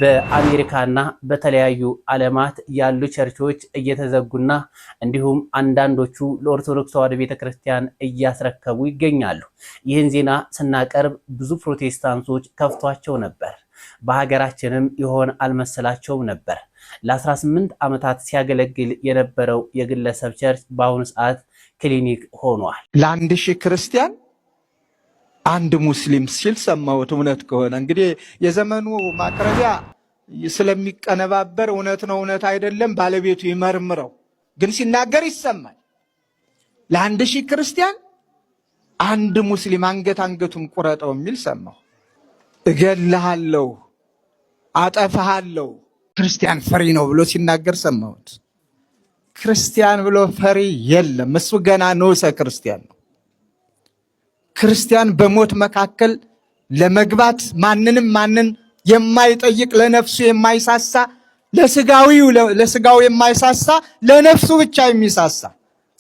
በአሜሪካና በተለያዩ ዓለማት ያሉ ቸርቾች እየተዘጉና እንዲሁም አንዳንዶቹ ለኦርቶዶክስ ተዋሕዶ ቤተክርስቲያን እያስረከቡ ይገኛሉ። ይህን ዜና ስናቀርብ ብዙ ፕሮቴስታንቶች ከፍቷቸው ነበር። በሀገራችንም ይሆን አልመሰላቸውም ነበር። ለ18 ዓመታት ሲያገለግል የነበረው የግለሰብ ቸርች በአሁኑ ሰዓት ክሊኒክ ሆኗል። ለአንድ ሺህ ክርስቲያን አንድ ሙስሊም ሲል ሰማሁት። እውነት ከሆነ እንግዲህ የዘመኑ ማቅረቢያ ስለሚቀነባበር እውነት ነው እውነት አይደለም ባለቤቱ ይመርምረው፣ ግን ሲናገር ይሰማል። ለአንድ ሺህ ክርስቲያን አንድ ሙስሊም አንገቱን ቁረጠው የሚል ሰማሁ። እገልሃለሁ፣ አጠፋሃለሁ፣ ክርስቲያን ፈሪ ነው ብሎ ሲናገር ሰማሁት። ክርስቲያን ብሎ ፈሪ የለም። እሱ ገና ንዑሰ ክርስቲያን ነው። ክርስቲያን በሞት መካከል ለመግባት ማንን የማይጠይቅ ለነፍሱ የማይሳሳ ለስጋው የማይሳሳ ለነፍሱ ብቻ የሚሳሳ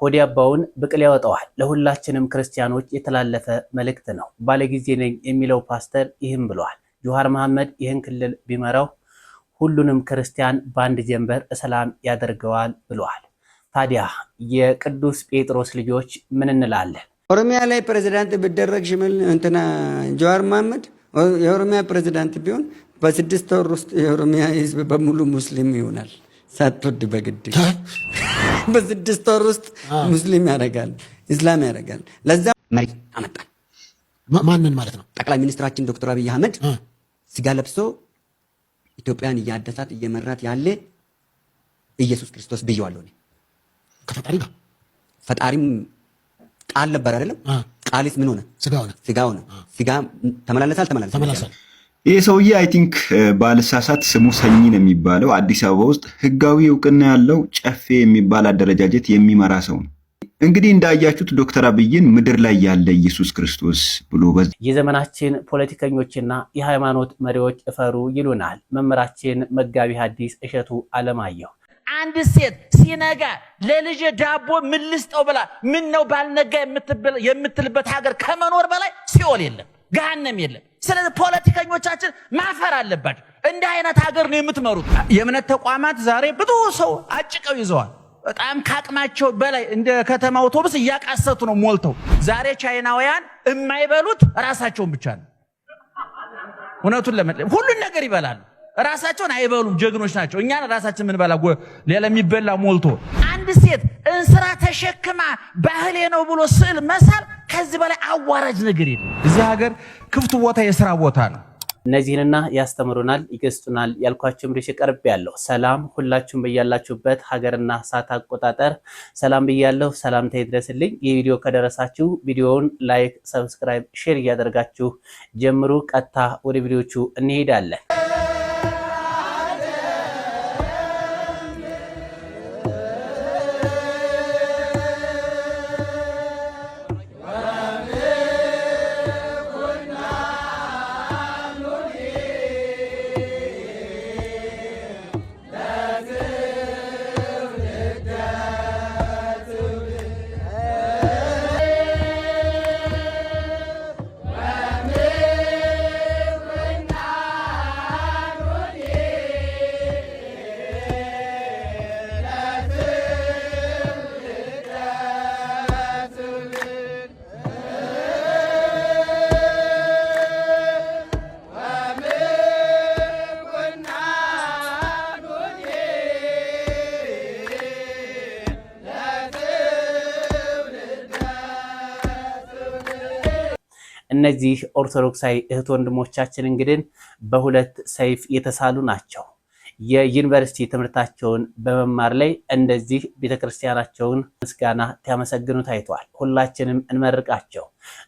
ሆድ ያባውን ብቅል ያወጣዋል። ለሁላችንም ክርስቲያኖች የተላለፈ መልእክት ነው። ባለጊዜ ነኝ የሚለው ፓስተር ይህም ብለዋል። ጆሃር መሐመድ ይህን ክልል ቢመራው ሁሉንም ክርስቲያን በአንድ ጀንበር ሰላም ያደርገዋል ብለዋል። ታዲያ የቅዱስ ጴጥሮስ ልጆች ምን እንላለን? ኦሮሚያ ላይ ፕሬዝዳንት ቢደረግ ሽመል እንትና ጆሃር መሐመድ የኦሮሚያ ፕሬዝዳንት ቢሆን በ6 ወር ውስጥ የኦሮሚያ ህዝብ በሙሉ ሙስሊም ይሆናል። ሳትወድ በግድ በ6 ወር ውስጥ ሙስሊም ያደርጋል፣ እስላም ያደርጋል። ለዛ መሪ አመጣን። ማንን ማለት ነው? ጠቅላይ ሚኒስትራችን ዶክተር አብይ አህመድ ስጋ ለብሶ ኢትዮጵያን እያደሳት እየመራት ያለ ኢየሱስ ክርስቶስ ብየዋለሁ። ከፈጣሪ ጋር ፈጣሪም ቃል ነበር አይደለም? ቃልስ ምን ሆነ? ስጋ ሆነ። ስጋ ተመላለሰ አልተመላለሰ? ይህ ሰውዬ አይ ቲንክ ባልሳሳት ስሙ ሰኚ ነው የሚባለው። አዲስ አበባ ውስጥ ህጋዊ እውቅና ያለው ጨፌ የሚባል አደረጃጀት የሚመራ ሰው ነው። እንግዲህ እንዳያችሁት ዶክተር አብይን ምድር ላይ ያለ ኢየሱስ ክርስቶስ ብሎ የዘመናችን ፖለቲከኞችና የሃይማኖት መሪዎች እፈሩ ይሉናል መምህራችን መጋቢ ሐዲስ እሸቱ አለማየሁ። አንድ ሴት ሲነጋ ለልጅ ዳቦ ምን ልስጠው ብላ ምን ነው ባልነጋ የምትልበት ሀገር ከመኖር በላይ ሲኦል የለም፣ ገሃነም የለም። ስለዚህ ፖለቲከኞቻችን ማፈር አለባቸው። እንዲህ አይነት ሀገር ነው የምትመሩት። የእምነት ተቋማት ዛሬ ብዙ ሰው አጭቀው ይዘዋል። በጣም ካቅማቸው በላይ እንደ ከተማ አውቶቡስ እያቃሰቱ ነው ሞልተው። ዛሬ ቻይናውያን የማይበሉት ራሳቸውን ብቻ ነው። እውነቱን ለመጥለም ሁሉን ነገር ይበላሉ፣ ራሳቸውን አይበሉም። ጀግኖች ናቸው። እኛን ራሳችን ምን በላ ሌላ የሚበላ ሞልቶ። አንድ ሴት እንስራ ተሸክማ ባህሌ ነው ብሎ ስዕል መሳል ከዚህ በላይ አዋራጅ ነገር የለም። እዚህ ሀገር ክፍቱ ቦታ የሥራ ቦታ ነው። እነዚህንና ያስተምሩናል ይገስጡናል ያልኳችሁም ድሽ ቀርብ ያለው ሰላም ሁላችሁም በያላችሁበት ሀገርና ሰዓት አቆጣጠር ሰላም ብያለሁ። ሰላምታ ይድረስልኝ። ይህ ቪዲዮ ከደረሳችሁ ቪዲዮውን ላይክ፣ ሰብስክራይብ፣ ሼር እያደረጋችሁ ጀምሩ። ቀጥታ ወደ ቪዲዮቹ እንሄዳለን። እነዚህ ኦርቶዶክሳዊ እህት ወንድሞቻችን እንግዲህ በሁለት ሰይፍ የተሳሉ ናቸው። የዩኒቨርሲቲ ትምህርታቸውን በመማር ላይ እንደዚህ ቤተክርስቲያናቸውን ምስጋና ያመሰግኑ ታይቷል። ሁላችንም እንመርቃቸው።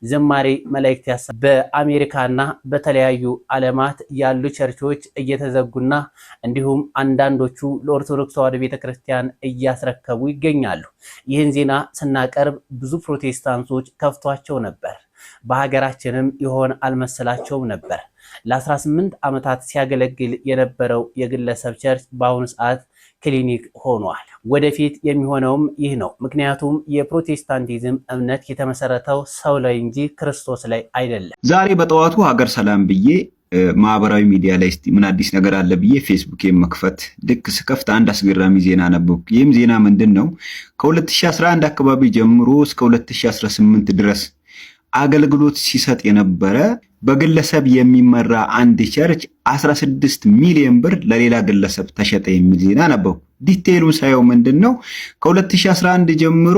ዝማሬ መላእክት በአሜሪካና በተለያዩ ዓለማት ያሉ ቸርቾች እየተዘጉና እንዲሁም አንዳንዶቹ ለኦርቶዶክስ ተዋሕዶ ቤተክርስቲያን እያስረከቡ ይገኛሉ። ይህን ዜና ስናቀርብ ብዙ ፕሮቴስታንቶች ከፍቷቸው ነበር። በሀገራችንም ይሆን አልመሰላቸውም ነበር። ለ18 ዓመታት ሲያገለግል የነበረው የግለሰብ ቸርች በአሁኑ ሰዓት ክሊኒክ ሆኗል። ወደፊት የሚሆነውም ይህ ነው። ምክንያቱም የፕሮቴስታንቲዝም እምነት የተመሰረተው ሰው ላይ እንጂ ክርስቶስ ላይ አይደለም። ዛሬ በጠዋቱ ሀገር ሰላም ብዬ ማህበራዊ ሚዲያ ላይ እስቲ ምን አዲስ ነገር አለ ብዬ ፌስቡክን መክፈት ልክ ስከፍት አንድ አስገራሚ ዜና ነበብኩ። ይህም ዜና ምንድነው? ከ2011 አካባቢ ጀምሮ እስከ 2018 ድረስ አገልግሎት ሲሰጥ የነበረ በግለሰብ የሚመራ አንድ ቸርች 16 ሚሊዮን ብር ለሌላ ግለሰብ ተሸጠ የሚል ዜና ነበብኩ። ዲቴይሉን ሳየው ምንድነው ከ2011 ጀምሮ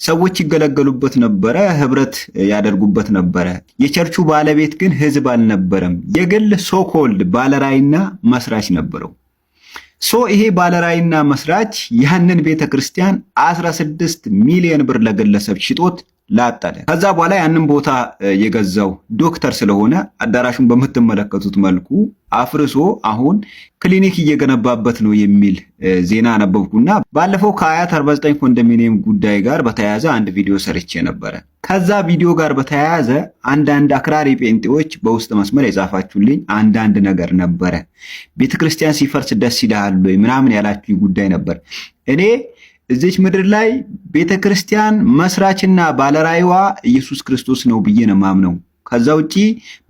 ሰዎች ይገለገሉበት ነበረ፣ ህብረት ያደርጉበት ነበረ። የቸርቹ ባለቤት ግን ህዝብ አልነበረም፣ የግል ሶኮልድ ባለራይና መስራች ነበረው። ይሄ ባለራይና መስራች ያንን ቤተክርስቲያን 16 ሚሊዮን ብር ለግለሰብ ሽጦት ላጣለ። ከዛ በኋላ ያንን ቦታ የገዛው ዶክተር ስለሆነ አዳራሹን በምትመለከቱት መልኩ አፍርሶ አሁን ክሊኒክ እየገነባበት ነው የሚል ዜና ነበብኩና ባለፈው ከአያት 49 ኮንዶሚኒየም ጉዳይ ጋር በተያያዘ አንድ ቪዲዮ ሰርቼ ነበረ። ከዛ ቪዲዮ ጋር በተያያዘ አንዳንድ አክራሪ ጴንጤዎች በውስጥ መስመር የጻፋችሁልኝ አንዳንድ ነገር ነበረ። ቤተክርስቲያን ሲፈርስ ደስ ይላል ወይ ምናምን ያላችሁ ጉዳይ ነበር። እኔ እዚች ምድር ላይ ቤተክርስቲያን መስራችና ባለራይዋ ኢየሱስ ክርስቶስ ነው ብዬ ነው ማምነው። ከዛ ውጪ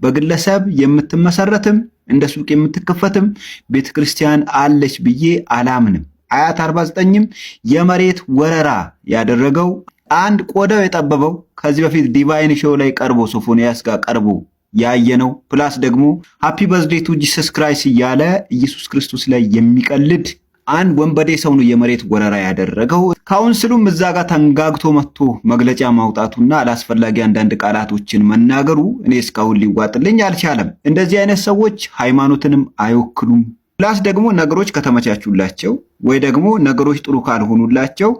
በግለሰብ የምትመሰረትም እንደ ሱቅ የምትከፈትም ቤተክርስቲያን አለች ብዬ አላምንም። አያት 49ም የመሬት ወረራ ያደረገው አንድ ቆዳው የጠበበው ከዚህ በፊት ዲቫይን ሾው ላይ ቀርቦ ሶፎንያስ ጋር ቀርቦ ያየነው ፕላስ ደግሞ ሃፒ በርዝዴይ ቱ ጂሰስ ክራይስት እያለ ኢየሱስ ክርስቶስ ላይ የሚቀልድ አንድ ወንበዴ ሰው ነው የመሬት ወረራ ያደረገው። ካውንስሉም እዛ ጋር ተንጋግቶ መጥቶ መግለጫ ማውጣቱና አላስፈላጊ አንዳንድ ቃላቶችን መናገሩ እኔ እስካሁን ሊዋጥልኝ አልቻለም። እንደዚህ አይነት ሰዎች ሃይማኖትንም አይወክሉም። ፕላስ ደግሞ ነገሮች ከተመቻቹላቸው ወይ ደግሞ ነገሮች ጥሩ ካልሆኑላቸው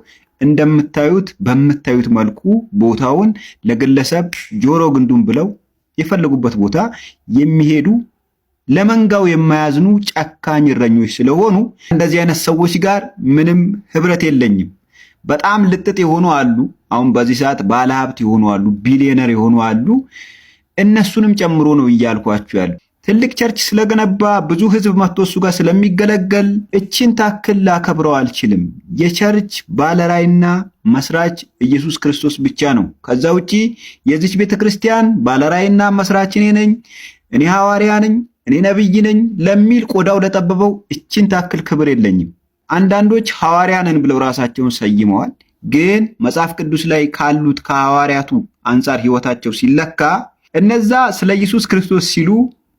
እንደምታዩት በምታዩት መልኩ ቦታውን ለግለሰብ ጆሮ ግንዱን ብለው የፈለጉበት ቦታ የሚሄዱ ለመንጋው የማያዝኑ ጨካኝ እረኞች ስለሆኑ እንደዚህ አይነት ሰዎች ጋር ምንም ህብረት የለኝም። በጣም ልጥጥ የሆኑ አሉ፣ አሁን በዚህ ሰዓት ባለሀብት የሆኑ አሉ፣ ቢሊዮነር የሆኑ አሉ። እነሱንም ጨምሮ ነው እያልኳችሁ ያሉ። ትልቅ ቸርች ስለገነባ ብዙ ህዝብ መጥቶ እሱ ጋር ስለሚገለገል እችን ታክል ላከብረው አልችልም። የቸርች ባለራይና መስራች ኢየሱስ ክርስቶስ ብቻ ነው። ከዛ ውጪ የዚች ቤተክርስቲያን ባለራይና መስራች እኔ ነኝ፣ እኔ ሐዋርያ ነኝ፣ እኔ ነብይ ነኝ ለሚል ቆዳው ለጠበበው እችን ታክል ክብር የለኝም። አንዳንዶች ሐዋርያ ነን ብለው ራሳቸውን ሰይመዋል። ግን መጽሐፍ ቅዱስ ላይ ካሉት ከሐዋርያቱ አንጻር ህይወታቸው ሲለካ እነዛ ስለ ኢየሱስ ክርስቶስ ሲሉ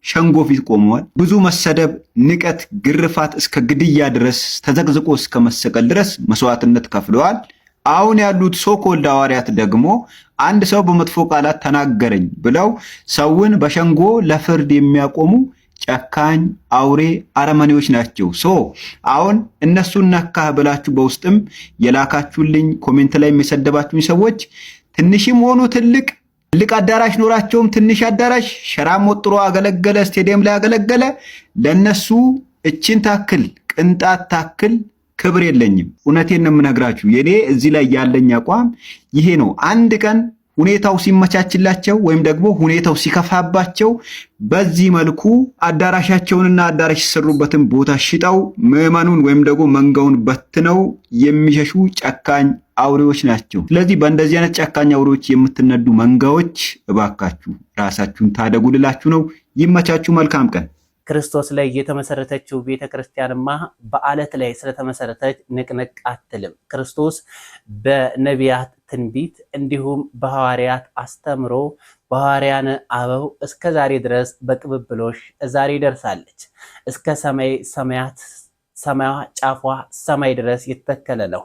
ሸንጎ ፊት ቆመዋል። ብዙ መሰደብ፣ ንቀት፣ ግርፋት እስከ ግድያ ድረስ ተዘቅዝቆ እስከ መሰቀል ድረስ መስዋዕትነት ከፍለዋል። አሁን ያሉት ሶኮልድ ሐዋርያት ደግሞ አንድ ሰው በመጥፎ ቃላት ተናገረኝ ብለው ሰውን በሸንጎ ለፍርድ የሚያቆሙ ጨካኝ አውሬ አረመኔዎች ናቸው። አሁን እነሱን ነካህ ብላችሁ በውስጥም የላካችሁልኝ ኮሜንት ላይ የሰደባችሁኝ ሰዎች ትንሽም ሆኑ ትልቅ አዳራሽ ኖራቸውም ትንሽ አዳራሽ ሸራም ወጥሮ አገለገለ፣ ስቴዲየም ላይ አገለገለ፣ ለነሱ እችን ታክል ቅንጣት ታክል ክብር የለኝም። እውነቴን ነው የምነግራችሁ። የኔ እዚህ ላይ ያለኝ አቋም ይሄ ነው። አንድ ቀን ሁኔታው ሲመቻችላቸው ወይም ደግሞ ሁኔታው ሲከፋባቸው በዚህ መልኩ አዳራሻቸውንና አዳራሽ የሰሩበትን ቦታ ሽጠው ምዕመኑን ወይም ደግሞ መንጋውን በትነው የሚሸሹ ጨካኝ አውሬዎች ናቸው። ስለዚህ በእንደዚህ አይነት ጨካኝ አውሬዎች የምትነዱ መንጋዎች እባካችሁ ራሳችሁን ታደጉ ልላችሁ ነው። ይመቻችሁ። መልካም ቀን። ክርስቶስ ላይ የተመሰረተችው ቤተክርስቲያንማ በአለት ላይ ስለተመሰረተች ንቅንቅ አትልም። ክርስቶስ በነቢያት ትንቢት እንዲሁም በሐዋርያት አስተምሮ በሐዋርያነ አበው እስከ ዛሬ ድረስ በቅብብሎሽ ዛሬ ደርሳለች። እስከ ሰማያት ሰማያ ጫፏ ሰማይ ድረስ የተተከለ ነው።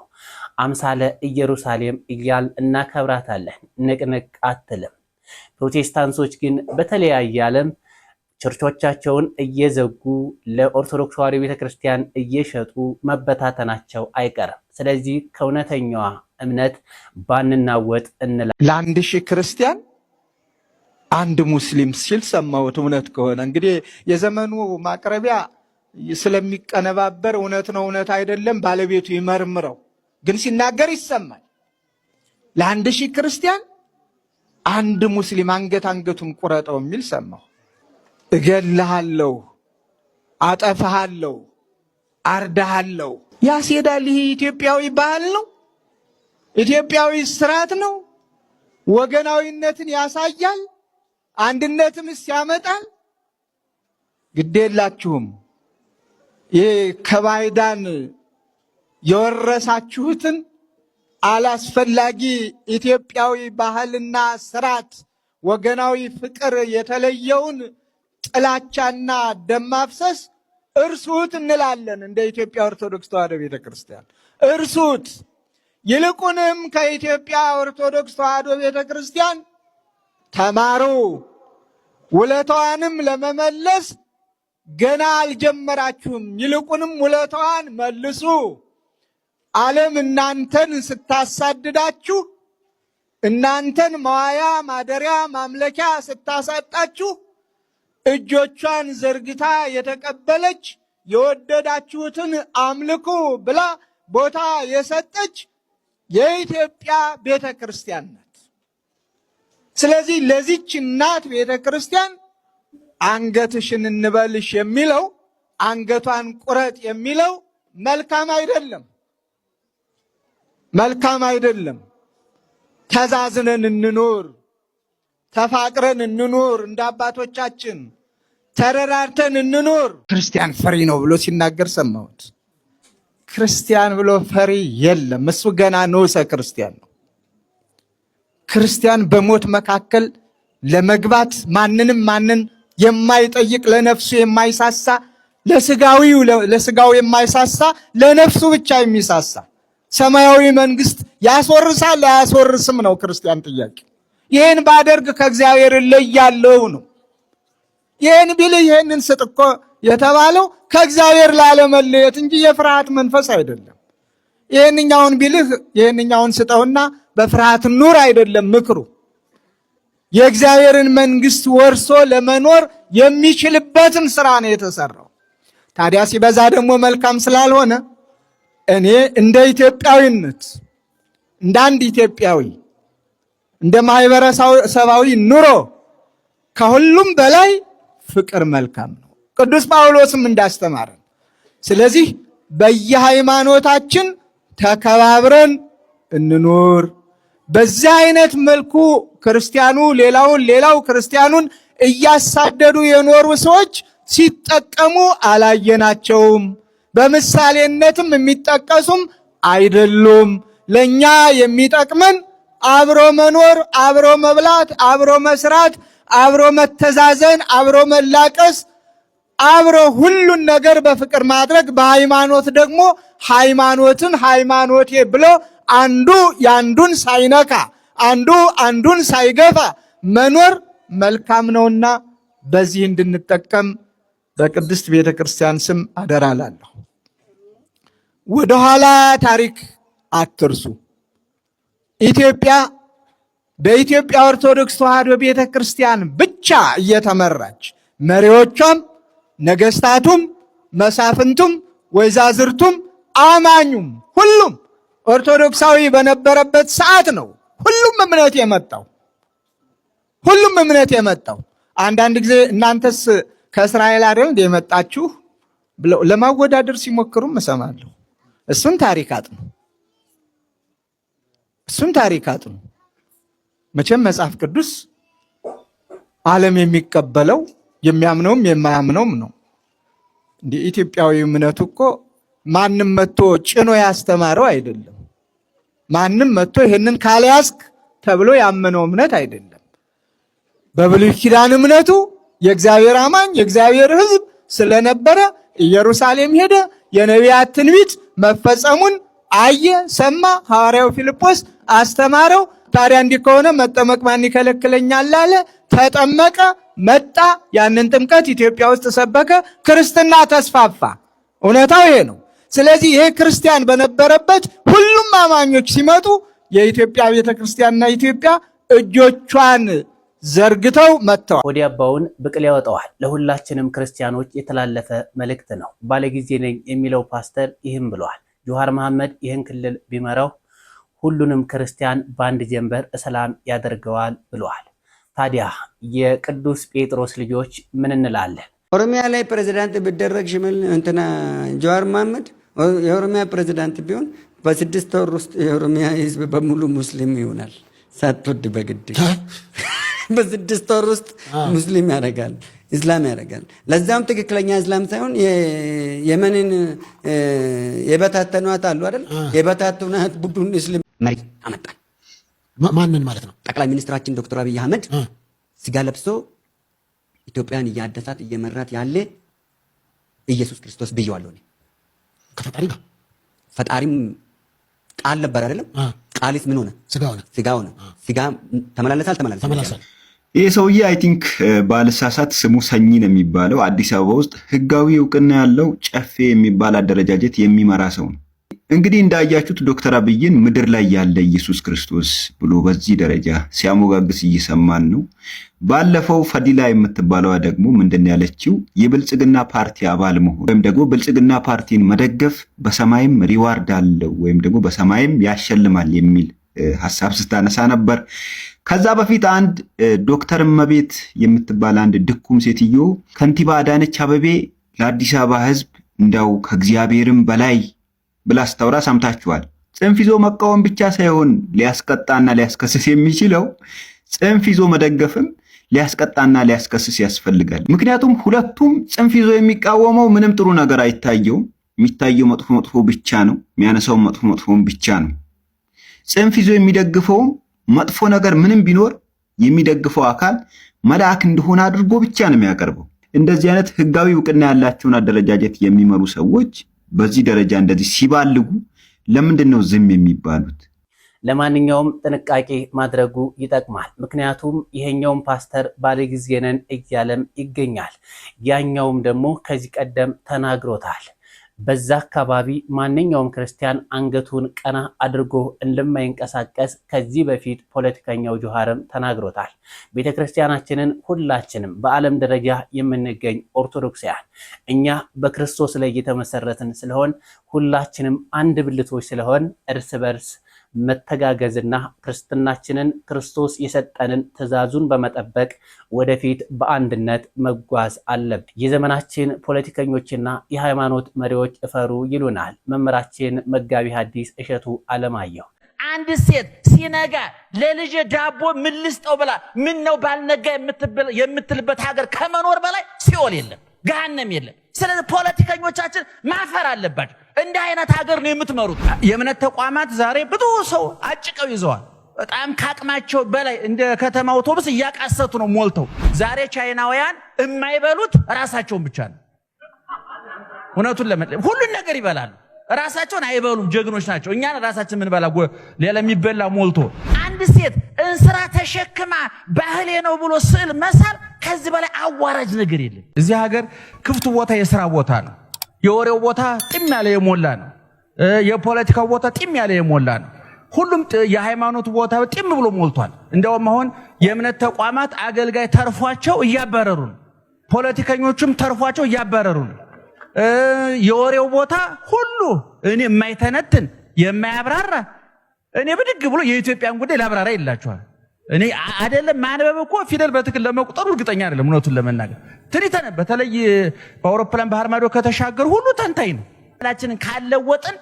አምሳለ ኢየሩሳሌም እያል እናከብራታለን። ንቅንቅ አትልም። ፕሮቴስታንቶች ግን በተለያየ ዓለም ቸርቾቻቸውን እየዘጉ ለኦርቶዶክስ ተዋሕዶ ቤተክርስቲያን እየሸጡ መበታተናቸው አይቀርም። ስለዚህ ከእውነተኛዋ እምነት ባንናወጥ እንላለን። ለአንድ ሺህ ክርስቲያን አንድ ሙስሊም ሲል ሰማሁት። እውነት ከሆነ እንግዲህ የዘመኑ ማቅረቢያ ስለሚቀነባበር እውነት ነው እውነት አይደለም ባለቤቱ ይመርምረው፣ ግን ሲናገር ይሰማል። ለአንድ ሺህ ክርስቲያን አንድ ሙስሊም አንገቱን ቁረጠው የሚል ሰማሁ። እገልሃለሁ፣ አጠፋሃለሁ፣ አርዳሃለሁ ያስሄዳል። ይህ ኢትዮጵያዊ ባህል ነው፣ ኢትዮጵያዊ ስርዓት ነው። ወገናዊነትን ያሳያል፣ አንድነትም ያመጣል። ግዴላችሁም ይህ ከባይዳን የወረሳችሁትን አላስፈላጊ ኢትዮጵያዊ ባህልና ስርዓት ወገናዊ ፍቅር የተለየውን ጥላቻና ደም ማፍሰስ እርሱት እንላለን። እንደ ኢትዮጵያ ኦርቶዶክስ ተዋሕዶ ቤተክርስቲያን እርሱት። ይልቁንም ከኢትዮጵያ ኦርቶዶክስ ተዋሕዶ ቤተክርስቲያን ተማሩ። ውለታዋንም ለመመለስ ገና አልጀመራችሁም። ይልቁንም ውለታዋን መልሱ። ዓለም እናንተን ስታሳድዳችሁ፣ እናንተን መዋያ ማደሪያ ማምለኪያ ስታሳጣችሁ እጆቿን ዘርግታ የተቀበለች የወደዳችሁትን አምልኩ ብላ ቦታ የሰጠች የኢትዮጵያ ቤተ ክርስቲያን ናት። ስለዚህ ለዚች እናት ቤተ ክርስቲያን አንገትሽን እንበልሽ የሚለው አንገቷን ቁረጥ የሚለው መልካም አይደለም፣ መልካም አይደለም። ተዛዝነን እንኖር፣ ተፋቅረን እንኖር፣ እንደ አባቶቻችን ተረራርተን እንኖር። ክርስቲያን ፈሪ ነው ብሎ ሲናገር ሰማሁት። ክርስቲያን ብሎ ፈሪ የለም። እሱ ገና ንዑሰ ክርስቲያን ነው። ክርስቲያን በሞት መካከል ለመግባት ማንን የማይጠይቅ ለነፍሱ የማይሳሳ ለስጋው የማይሳሳ ለነፍሱ ብቻ የሚሳሳ ሰማያዊ መንግስት ያስወርሳል አያስወርስም ነው ክርስቲያን ጥያቄ። ይህን ባደርግ ከእግዚአብሔር እለያለሁ ነው። ይህን ቢልህ ይህንን ስጥ እኮ የተባለው ከእግዚአብሔር ላለመለየት እንጂ የፍርሃት መንፈስ አይደለም። ይህንኛውን ቢልህ ይህንኛውን ስጠውና በፍርሃት ኑር አይደለም ምክሩ። የእግዚአብሔርን መንግስት ወርሶ ለመኖር የሚችልበትን ስራ ነው የተሰራው። ታዲያ ሲበዛ ደግሞ መልካም ስላልሆነ እኔ እንደ ኢትዮጵያዊነት እንደ አንድ ኢትዮጵያዊ እንደ ማህበረሰባዊ ኑሮ ከሁሉም በላይ ፍቅር መልካም ነው፣ ቅዱስ ጳውሎስም እንዳስተማረን። ስለዚህ በየሃይማኖታችን ተከባብረን እንኖር። በዚህ አይነት መልኩ ክርስቲያኑ ሌላው ክርስቲያኑን እያሳደዱ የኖሩ ሰዎች ሲጠቀሙ አላየናቸውም። በምሳሌነትም የሚጠቀሱም አይደሉም። ለኛ የሚጠቅመን አብሮ መኖር፣ አብሮ መብላት፣ አብሮ መስራት፣ አብሮ መተዛዘን፣ አብሮ መላቀስ፣ አብሮ ሁሉን ነገር በፍቅር ማድረግ፣ በሃይማኖት ደግሞ ሃይማኖትን ሃይማኖቴ ብሎ አንዱ ያንዱን ሳይነካ አንዱ አንዱን ሳይገፋ መኖር መልካም ነውና በዚህ እንድንጠቀም በቅድስት ቤተ ክርስቲያን ስም አደራ እላለሁ። ወደኋላ ታሪክ አትርሱ። ኢትዮጵያ በኢትዮጵያ ኦርቶዶክስ ተዋሕዶ ቤተ ክርስቲያን ብቻ እየተመራች መሪዎቿም፣ ነገስታቱም፣ መሳፍንቱም፣ ወይዛዝርቱም፣ አማኙም ሁሉም ኦርቶዶክሳዊ በነበረበት ሰዓት ነው ሁሉም እምነት የመጣው። አንዳንድ ጊዜ እናንተስ ከእስራኤል አይደል እንደ የመጣችሁ ብለው ለማወዳደር ሲሞክሩም እሰማለሁ። እሱን ታሪክ አጥኑ። መቼም መጽሐፍ ቅዱስ ዓለም የሚቀበለው የሚያምነውም የማያምነውም ነው። እንደ ኢትዮጵያዊ እምነቱ እኮ ማንም መጥቶ ጭኖ ያስተማረው አይደለም። ማንም መጥቶ ይሄንን ካልያዝክ ተብሎ ያመነው እምነት አይደለም። በብሉይ ኪዳን እምነቱ የእግዚአብሔር አማኝ የእግዚአብሔር ሕዝብ ስለነበረ ኢየሩሳሌም ሄደ። የነቢያት ትንቢት መፈጸሙን አየ፣ ሰማ። ሐዋርያው ፊልጶስ አስተማረው። ታዲያ እንዲህ ከሆነ መጠመቅ ማን ይከለክለኛል አለ። ተጠመቀ፣ መጣ። ያንን ጥምቀት ኢትዮጵያ ውስጥ ሰበከ። ክርስትና ተስፋፋ። እውነታው ይሄ ነው። ስለዚህ ይሄ ክርስቲያን በነበረበት ሁሉም አማኞች ሲመጡ የኢትዮጵያ ቤተክርስቲያንና ኢትዮጵያ እጆቿን ዘርግተው መጥተዋል። ወዲ አባውን ብቅል ያወጣዋል። ለሁላችንም ክርስቲያኖች የተላለፈ መልእክት ነው። ባለጊዜ ነኝ የሚለው ፓስተር ይህም ብለዋል። ጆሃር መሐመድ ይህን ክልል ቢመራው ሁሉንም ክርስቲያን በአንድ ጀንበር ሰላም ያደርገዋል ብለዋል። ታዲያ የቅዱስ ጴጥሮስ ልጆች ምን እንላለን? ኦሮሚያ ላይ ፕሬዝዳንት ቢደረግ ሽመል እንትና ጆሃር መሐመድ የኦሮሚያ ፕሬዝዳንት ቢሆን በ6 ወር ውስጥ የኦሮሚያ ህዝብ በሙሉ ሙስሊም ይሆናል። ሳትወድ በግድ በ6 ወር ውስጥ ሙስሊም ያደርጋል። እስላም ያደርጋል። ለዛም ትክክለኛ እስላም ሳይሆን የመንን የበታተኗት አሉ አይደል? የበታተኗት ቡድን እስልም መሪ አመጣን። ማንን ማለት ነው? ጠቅላይ ሚኒስትራችን ዶክተር አብይ አህመድ ስጋ ለብሶ ኢትዮጵያን እያደሳት እየመራት ያለ ኢየሱስ ክርስቶስ ብየዋለሁ እኔ። ከፈጣሪ ጋር ፈጣሪም ቃል ነበር አይደለም? ቃልስ ምን ሆነ? ስጋ ሆነ። ስጋ ተመላለሰ አልተመላለሰም? ይህ ሰውዬ አይ ቲንክ ባልሳሳት ስሙ ሰኚ ነው የሚባለው። አዲስ አበባ ውስጥ ህጋዊ እውቅና ያለው ጨፌ የሚባል አደረጃጀት የሚመራ ሰው ነው። እንግዲህ እንዳያችሁት ዶክተር አብይን ምድር ላይ ያለ ኢየሱስ ክርስቶስ ብሎ በዚህ ደረጃ ሲያሞጋግስ እየሰማን ነው። ባለፈው ፈዲላ የምትባለዋ ደግሞ ምንድን ያለችው የብልጽግና ፓርቲ አባል መሆን ወይም ደግሞ ብልጽግና ፓርቲን መደገፍ በሰማይም ሪዋርድ አለው ወይም ደግሞ በሰማይም ያሸልማል የሚል ሐሳብ ስታነሳ ነበር። ከዛ በፊት አንድ ዶክተር እመቤት የምትባል አንድ ድኩም ሴትዮ ከንቲባ አዳነች አቤቤ ለአዲስ አበባ ህዝብ እንዳው ከእግዚአብሔርም በላይ ብላ ስታወራ ሰምታችኋል። ጽንፍ ይዞ መቃወም ብቻ ሳይሆን ሊያስቀጣና ሊያስከስስ የሚችለው ጽንፍ ይዞ መደገፍም ሊያስቀጣና ሊያስከስስ ያስፈልጋል። ምክንያቱም ሁለቱም ጽንፍ ይዞ የሚቃወመው ምንም ጥሩ ነገር አይታየውም። የሚታየው መጥፎ መጥፎ ብቻ ነው። የሚያነሳው መጥፎ መጥፎም ብቻ ነው። ጽንፍ ይዞ የሚደግፈውም መጥፎ ነገር ምንም ቢኖር የሚደግፈው አካል መልአክ እንደሆነ አድርጎ ብቻ ነው የሚያቀርበው። እንደዚህ አይነት ህጋዊ እውቅና ያላቸውን አደረጃጀት የሚመሩ ሰዎች በዚህ ደረጃ እንደዚህ ሲባልጉ ለምንድን ነው ዝም የሚባሉት? ለማንኛውም ጥንቃቄ ማድረጉ ይጠቅማል። ምክንያቱም ይሄኛውም ፓስተር ባለጊዜ ነን እያለም ይገኛል። ያኛውም ደግሞ ከዚህ ቀደም ተናግሮታል። በዛ አካባቢ ማንኛውም ክርስቲያን አንገቱን ቀና አድርጎ እንደማይንቀሳቀስ ከዚህ በፊት ፖለቲከኛው ጆሃርም ተናግሮታል። ቤተክርስቲያናችንን ሁላችንም በዓለም ደረጃ የምንገኝ ኦርቶዶክሳውያን እኛ በክርስቶስ ላይ የተመሰረትን ስለሆን ሁላችንም አንድ ብልቶች ስለሆን እርስ በርስ መተጋገዝና ክርስትናችንን ክርስቶስ የሰጠንን ትእዛዙን በመጠበቅ ወደፊት በአንድነት መጓዝ አለብን። የዘመናችን ፖለቲከኞችና የሃይማኖት መሪዎች እፈሩ ይሉናል መምህራችን መጋቢ ሐዲስ እሸቱ አለማየሁ። አንድ ሴት ሲነጋ ለልጅ ዳቦ ምን ልስጠው ብላ ምን ነው ባልነጋ የምትልበት ሀገር ከመኖር በላይ ሲኦል የለም፣ ገሃነም የለም። ስለዚህ ፖለቲከኞቻችን ማፈር አለባቸው። እንደ አይነት ሀገር ነው የምትመሩት። የእምነት ተቋማት ዛሬ ብዙ ሰው አጭቀው ይዘዋል። በጣም ካቅማቸው በላይ እንደ ከተማ አውቶቡስ እያቃሰቱ ነው ሞልተው። ዛሬ ቻይናውያን የማይበሉት ራሳቸውን ብቻ ነው። እውነቱን ለመጥለም ሁሉን ነገር ይበላሉ፣ ራሳቸውን አይበሉም። ጀግኖች ናቸው። እኛን ራሳችን ምን በላ ሌላ የሚበላ ሞልቶ። አንድ ሴት እንስራ ተሸክማ ባህሌ ነው ብሎ ስዕል መሳል ከዚህ በላይ አዋራጅ ነገር የለም። እዚህ ሀገር ክፍቱ ቦታ የሥራ ቦታ ነው። የወሬው ቦታ ጢም ያለ የሞላ ነው። የፖለቲካው ቦታ ጢም ያለ የሞላ ነው። ሁሉም የሃይማኖት ቦታ ጢም ብሎ ሞልቷል። እንደውም አሁን የእምነት ተቋማት አገልጋይ ተርፏቸው እያባረሩ ነው። ፖለቲከኞቹም ተርፏቸው እያባረሩ ነው። የወሬው ቦታ ሁሉ እኔ የማይተነትን የማያብራራ እኔ ብድግ ብሎ የኢትዮጵያን ጉዳይ ላብራራ ይላችኋል። እኔ አይደለም ማንበብ እኮ ፊደል በትክክል ለመቁጠሩ እርግጠኛ አይደለም። እውነቱን ለመናገር ትሪተን በተለይ በአውሮፕላን ባህር ማዶ ከተሻገሩ ሁሉ ተንታኝ ነው። ላችንን ካለወጥን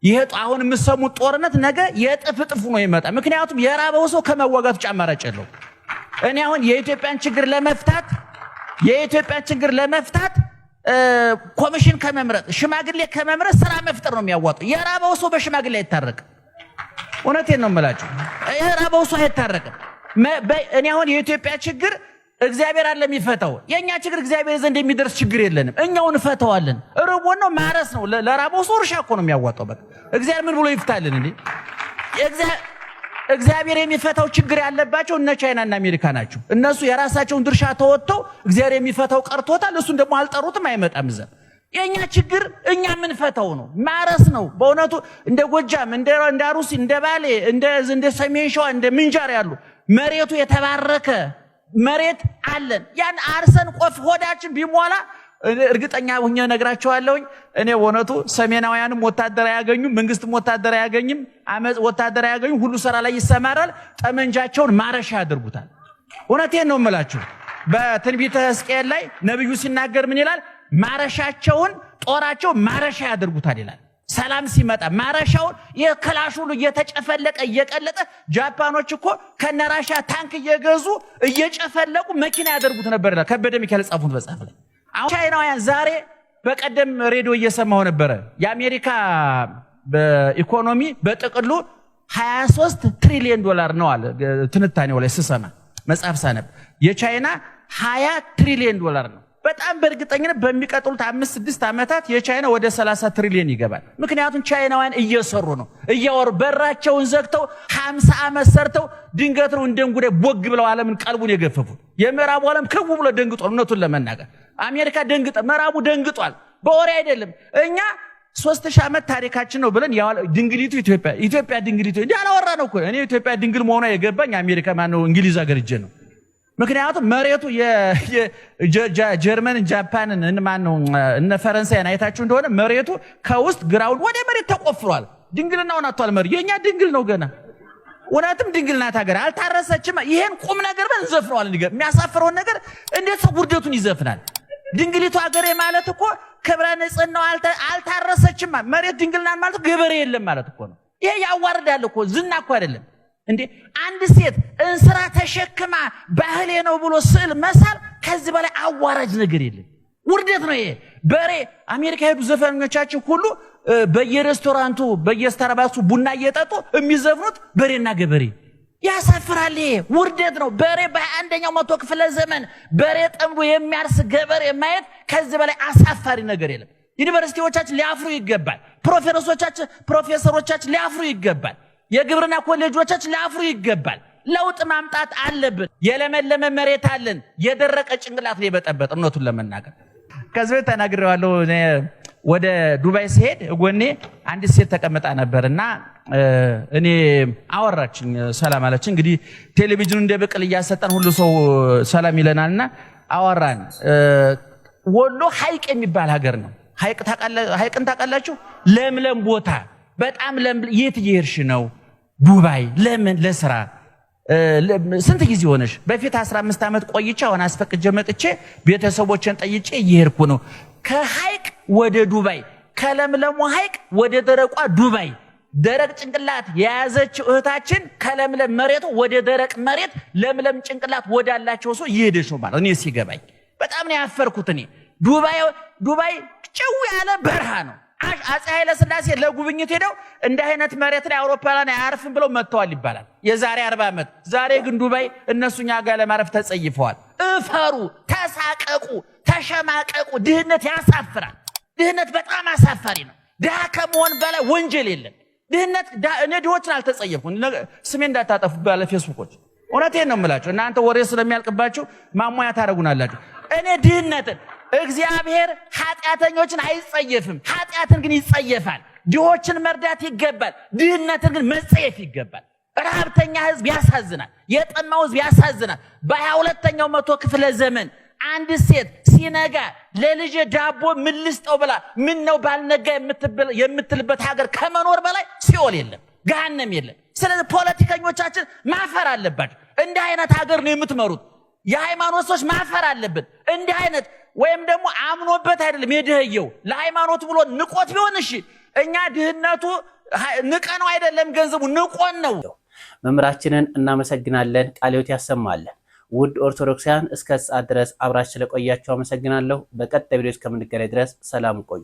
ይሄ አሁን የምሰሙት ጦርነት ነገ የጥፍ ጥፍ ነው ይመጣ። ምክንያቱም የራበው ሰው ከመዋጋቱ ጫማራጭ የለው። እኔ አሁን የኢትዮጵያን ችግር ለመፍታት ኮሚሽን ከመምረጥ ሽማግሌ ከመምረጥ ስራ መፍጠር ነው የሚያዋጣው። የራበው ሰው በሽማግሌ አይታረቅም። እውነቴን ነው የምላችሁ። የራበው ሰው አይታረቅም። እኔ አሁን የኢትዮጵያ ችግር እግዚአብሔር አለ የሚፈታው። የኛ ችግር እግዚአብሔር ዘንድ የሚደርስ ችግር የለንም። እኛው እንፈታዋለን። ርቦን ነው ማረስ ነው። ለራበው ሰው እርሻ እኮ ነው የሚያዋጣው። በቃ እግዚአብሔር ምን ብሎ ይፍታልን እንዴ? እግዚአብሔር የሚፈታው ችግር ያለባቸው እነ ቻይናና አሜሪካ ናቸው። እነሱ የራሳቸውን ድርሻ ተወጥተው እግዚአብሔር የሚፈታው ቀርቶታል። እሱን ደግሞ አልጠሩትም፣ አይመጣም ዘ የኛ ችግር እኛ የምንፈታው ነው፣ ማረስ ነው። በእውነቱ እንደ ጎጃም፣ እንደ አሩሲ፣ እንደ ባሌ፣ እንደ ሰሜን ሸዋ፣ እንደ ምንጃር ያሉ መሬቱ የተባረከ መሬት አለን። ያን አርሰን ቆፍ ሆዳችን ቢሞላ እርግጠኛ ሆኜ ነግራቸዋለሁኝ። እኔ በእውነቱ ሰሜናውያንም ወታደር አያገኙም፣ መንግስትም ወታደር አያገኝም፣ አመጽ ወታደር አያገኙም። ሁሉ ስራ ላይ ይሰማራል። ጠመንጃቸውን ማረሻ ያደርጉታል። እውነቴን ነው የምላችሁ። በትንቢተ ሕዝቅኤል ላይ ነብዩ ሲናገር ምን ይላል? ማረሻቸውን ጦራቸው ማረሻ ያደርጉታል ይላል። ሰላም ሲመጣ ማረሻውን የክላሽ ሁሉ እየተጨፈለቀ እየቀለጠ ጃፓኖች እኮ ከነራሻ ታንክ እየገዙ እየጨፈለቁ መኪና ያደርጉት ነበር ይላል ከበደ ሚካኤል ጻፉት በጻፍ ላይ። አሁን ቻይናውያን ዛሬ በቀደም ሬዲዮ እየሰማሁ ነበረ የአሜሪካ በኢኮኖሚ በጥቅሉ 23 ትሪሊዮን ዶላር ነው አለ ትንታኔው ላይ ስሰማ መጽሐፍ ሳነብ የቻይና 20 ትሪሊዮን ዶላር ነው። በጣም በእርግጠኝነት በሚቀጥሉት 5-6 ዓመታት የቻይና ወደ 30 ትሪሊዮን ይገባል። ምክንያቱም ቻይናውያን እየሰሩ ነው እያወሩ በራቸውን ዘግተው 50 ዓመት ሰርተው ድንገት ነው እንደንጉዴ ቦግ ብለው ዓለምን ቀልቡን የገፈፉት። የምዕራቡ ዓለም ክው ብሎ ደንግጧል። እውነቱን ለመናገር አሜሪካ ደንግጧ፣ ምዕራቡ ደንግጧል። በወሬ አይደለም። እኛ 3000 ዓመት ታሪካችን ነው ብለን ድንግሊቱ ኢትዮጵያ ድንግሊቱ እንዴ አላወራ ነው እኮ። እኔ ኢትዮጵያ ድንግል መሆኗ የገባኝ አሜሪካ ማነው እንግሊዝ ሀገር እጄ ነው። ምክንያቱም መሬቱ የጀርመን ጃፓንን ማነው እነ ፈረንሳይን አይታችሁ እንደሆነ መሬቱ ከውስጥ ግራውንድ ወደ መሬት ተቆፍሯል። ድንግልናውን አጥቷል መሬት። የኛ ድንግል ነው ገና። እውነትም ድንግል ናት ሀገር አልታረሰችም። ይሄን ቁም ነገር በን ዘፍነዋል። የሚያሳፍረውን ነገር እንዴት ሰው ውርደቱን ይዘፍናል? ድንግሊቱ ሀገሬ ማለት እኮ ክብረ ንጽህናው አልታረሰችም። መሬት ድንግልናን ማለት ገበሬ የለም ማለት እኮ ነው። ይሄ ያዋርዳል እኮ ዝና እኮ አይደለም እንዴ። አንድ ሴት እንስራ ተሸክማ ባህሌ ነው ብሎ ስዕል መሳል ከዚህ በላይ አዋራጅ ነገር የለም። ውርደት ነው ይሄ። በሬ አሜሪካ ሄዱ ዘፈኞቻችን ሁሉ በየሬስቶራንቱ በየስታርባክሱ ቡና እየጠጡ የሚዘፍኑት በሬና ገበሬ። ያሳፍራል። ይሄ ውርደት ነው። በሬ በ21ኛው መቶ ክፍለ ዘመን በሬ ጠምዶ የሚያርስ ገበሬ ማየት ከዚህ በላይ አሳፋሪ ነገር የለም። ዩኒቨርሲቲዎቻችን ሊያፍሩ ይገባል። ፕሮፌሰሮቻችን ሊያፍሩ ይገባል። የግብርና ኮሌጆቻችን ሊያፍሩ ይገባል። ለውጥ ማምጣት አለብን። የለመለመ መሬት አለን። የደረቀ ጭንቅላት ነው የበጠበጠ። እውነቱን ለመናገር ከዚህ በፊት ተናግሬዋለሁ። ወደ ዱባይ ሲሄድ ጎኔ አንዲት ሴት ተቀምጣ ነበርና እኔ አወራችኝ፣ ሰላም አለች። እንግዲህ ቴሌቪዥኑ እንደ ብቅል እያሰጠን ሁሉ ሰው ሰላም ይለናልና አወራን። ወሎ ሐይቅ የሚባል ሀገር ነው። ሐይቅን ታውቃላችሁ? ለምለም ቦታ በጣም የት እየሄድሽ ነው? ዱባይ። ለምን? ለስራ። ስንት ጊዜ ሆነሽ? በፊት 15 ዓመት ቆይቼ አሁን አስፈቅጄ መጥቼ ቤተሰቦችን ጠይቄ እየሄድኩ ነው። ከሐይቅ ወደ ዱባይ፣ ከለምለሙ ሐይቅ ወደ ደረቋ ዱባይ። ደረቅ ጭንቅላት የያዘችው እህታችን ከለምለም መሬቱ ወደ ደረቅ መሬት ለምለም ጭንቅላት ወዳላቸው ሰው እየሄደች ነው ማለት እኔ ሲገባኝ በጣም ነው ያፈርኩት። እኔ ዱባይ ጭው ያለ በረሃ ነው። አፄ ኃይለ ሥላሴ ለጉብኝት ሄደው እንደ አይነት መሬት ላይ አውሮፕላን አያርፍም ብለው መጥተዋል ይባላል የዛሬ 40 ዓመት። ዛሬ ግን ዱባይ እነሱኛ ጋር ለማረፍ ተጸይፈዋል። እፈሩ፣ ተሳቀቁ፣ ተሸማቀቁ። ድህነት ያሳፍራል። ድህነት በጣም አሳፋሪ ነው። ድሃ ከመሆን በላይ ወንጀል የለም። ድህነት እኔ ድሆችን አልተጸየፍኩም። ስሜ እንዳታጠፉ ባለ ፌስቡኮች። እውነቴን ነው የምላችሁ። እናንተ ወሬ ስለሚያልቅባችሁ ማሟያ ታደርጉናላችሁ። እኔ ድህነትን እግዚአብሔር ኃጢአተኞችን አይጸየፍም፣ ኃጢአትን ግን ይጸየፋል። ድሆችን መርዳት ይገባል፣ ድህነትን ግን መጸየፍ ይገባል። ረሃብተኛ ህዝብ ያሳዝናል፣ የጠማው ህዝብ ያሳዝናል። በ22ኛው መቶ ክፍለ ዘመን አንድ ሴት ሲነጋ ለልጅ ዳቦ ምን ልስጠው ብላ ምን ነው ባልነጋ የምትልበት ሀገር ከመኖር በላይ ሲኦል የለም፣ ገሃነም የለም። ስለዚህ ፖለቲከኞቻችን ማፈር አለባቸው። እንዲህ አይነት ሀገር ነው የምትመሩት። የሃይማኖት ሰዎች ማፈር አለብን። እንዲህ አይነት ወይም ደግሞ አምኖበት አይደለም የድህየው ለሃይማኖት ብሎ ንቆት ቢሆን እሺ፣ እኛ ድህነቱ ንቀነው አይደለም ገንዘቡ ንቆን ነው። መምህራችንን እናመሰግናለን። ቃለ ሕይወት ያሰማለን። ውድ ኦርቶዶክሳውያን እስከ ሰዓት ድረስ አብራችሁ ስለቆያችሁ አመሰግናለሁ። በቀጣይ ቪዲዮ እስከምንገናኝ ድረስ ሰላም ቆዩ።